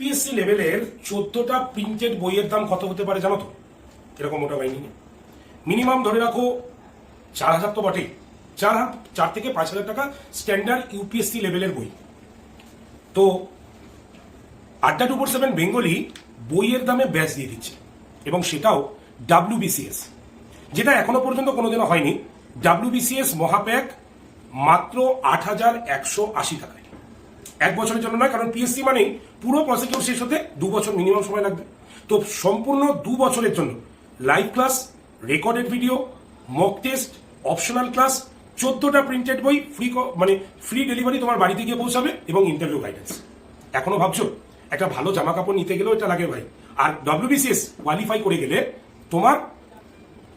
UPSC লেভেলের 14টা printed বইয়ের দাম কত হতে পারে জানো তো? এরকম মোটা বাইনি মিনিমাম ধরে রাখো 4,000 তো বটেই, 4 থেকে 5,000 টাকা স্ট্যান্ডার্ড ইউপিএসসি লেভেলের বই। তো আড্ডা 247 বেঙ্গলি বইয়ের দামে ব্যাচ দিয়ে দিচ্ছে, এবং সেটাও WBCS, যেটা এখনো পর্যন্ত কোনোদিনও হয়নি। WBCS মহাপ্যাক মাত্র 8,180 টাকায়, 1 বছরের জন্য নয়, কারণ পিএসসি মানেই পুরো প্রসিকিউর শেষ হতে 2 বছর মিনিমাম সময় লাগবে। তো সম্পূর্ণ 2 বছরের জন্য live class, recorded video, mock test, optional class, 14টা প্রিন্টেড বই ফ্রি ডেলিভারি তোমার বাড়িতে গিয়ে পৌঁছাবে, এবং ইন্টারভিউ গাইডেন্স। এখনো ভাবছো একটা ভালো জামা কাপড় নিতে গেলেও এটা লাগে ভাই, আর WBCS কোয়ালিফাই করে গেলে তোমার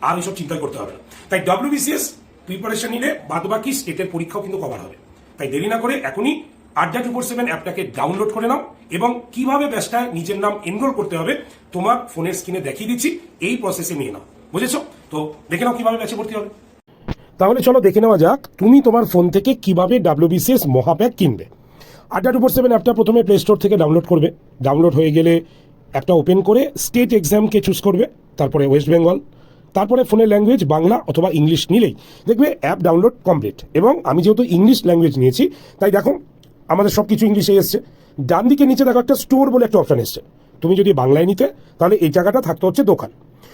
আর এইসব চিন্তা করতে হবে না। তাই WBCS প্রিপারেশন নিলে বাদবাকি স্টেটের পরীক্ষাও কিন্তু কভার হবে। তাই দেরি না করে এখনই আড্ডা 247 অ্যাপটাকে ডাউনলোড করে নাও, এবং কিভাবে ব্যাচটায় নিজের নাম এনরোল করতে হবে তোমার ফোনের স্ক্রিনে দেখিয়ে দিচ্ছি, এই প্রসেসে নিয়ে নাও। বুঝেছো? তো দেখে নাও কিভাবে ব্যাচে ভর্তি হবে। তাহলে চলো দেখে নেওয়া যাক তুমি তোমার ফোন থেকে কিভাবে WBCS মহাপ্যাক কিনবে। আড্ডা 247 অ্যাপটা প্রথমে প্লে স্টোর থেকে ডাউনলোড করবে। ডাউনলোড হয়ে গেলে অ্যাপটা ওপেন করে স্টেট এক্সামকে চুজ করবে, তারপরে ওয়েস্ট বেঙ্গল, তারপরে ফোনের ল্যাঙ্গুয়েজ বাংলা অথবা ইংলিশ নিলেই দেখবে অ্যাপ ডাউনলোড কমপ্লিট। এবং আমি যেহেতু ইংলিশ ল্যাঙ্গুয়েজ নিয়েছি, তাই দেখো আমাদের সব কিছু ইংলিশে এসছে। ডান দিকে নিচে দেখো একটা স্টোর বলে একটা অপশন এসছে। তুমি যদি বাংলায় নিতে তাহলে এই জায়গাটা থাকতে হচ্ছে দোকান।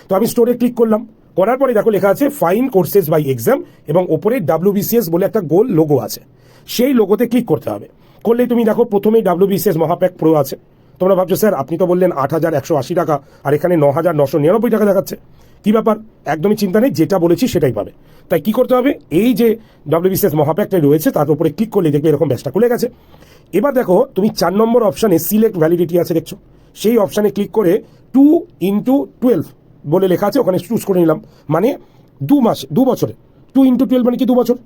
তো আমি স্টোরে ক্লিক করলাম, করার পরে দেখো লেখা আছে ফাইন কোর্সেস বাই এক্সাম, এবং ওপরে WBCS বলে একটা গোল লোগো আছে, সেই লোগোতে ক্লিক করতে হবে। করলেই তুমি দেখো প্রথমেই WBCS মহাপ্যাক প্রো আছে। তোমরা ভাবছো স্যার আপনি তো বললেন 8,180 টাকা, আর এখানে 9,999 টাকা দেখাচ্ছে, কি ব্যাপার? একদমই চিন্তা নেই, যেটা বলেছি সেটাই পাবে। তাই কি করতে হবে, এই যে WBCS মহাপ্যাকটা রয়েছে তার উপরে ক্লিক করলে দেখবে এরকম ব্যাচটা খুলে গেছে। এবার দেখো তুমি 4 নম্বর অপশানে সিলেক্ট ভ্যালিডিটি আছে দেখছো, সেই অপশানে ক্লিক করে 2x12 বলে লেখা আছে, ওখানে চুজ করে নিলাম। মানে 2 বছরে 2x12 মানে কি 2 বছর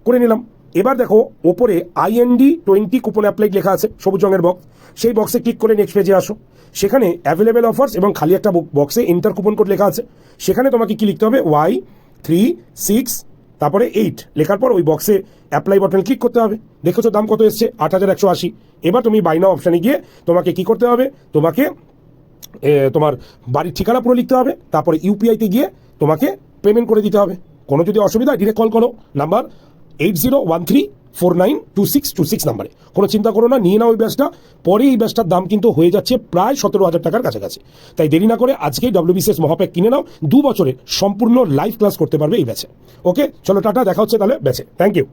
করে নিলাম। এবার দেখো ওপরে IND 20 কুপন অ্যাপ্লাইড লেখা আছে, সবুজ রঙের বক্স, সেই বক্সে ক্লিক করে নেক্সট পেজে আসো। সেখানে অ্যাভেলেবেল অফার্স এবং খালি একটা বক্সে এন্টার কুপন কোড লেখা আছে। সেখানে তোমাকে কি লিখতে হবে, Y36 তারপরে 8 লেখার পর ওই বক্সে অ্যাপ্লাই বাটনে ক্লিক করতে হবে। দেখেছো দাম কত এসছে, 8,180। এবার তুমি বাই নাও অপশানে গিয়ে তোমাকে কি করতে হবে, তোমাকে তোমার বাড়ির ঠিকানা পুরো লিখতে হবে, তারপরে UPI-তে গিয়ে তোমাকে পেমেন্ট করে দিতে হবে। কোনো যদি অসুবিধা হয় ডিরেক্ট কল করো নাম্বার 8013492626 নাম্বারে। কোনো চিন্তা করো না, নিয়ে নাও ওই ব্যাচটা। পরে এই ব্যাচটার দাম কিন্তু হয়ে যাচ্ছে প্রায় 17,000 টাকার কাছাকাছি। তাই দেরি না করে আজকেই WBCS মহাপ্যাক কিনে নাও, 2 বছরের সম্পূর্ণ লাইভ ক্লাস করতে পারবে এই ব্যাচে। ওকে চলো টাটা, দেখা হচ্ছে তাহলে ব্যাচে। Thank you.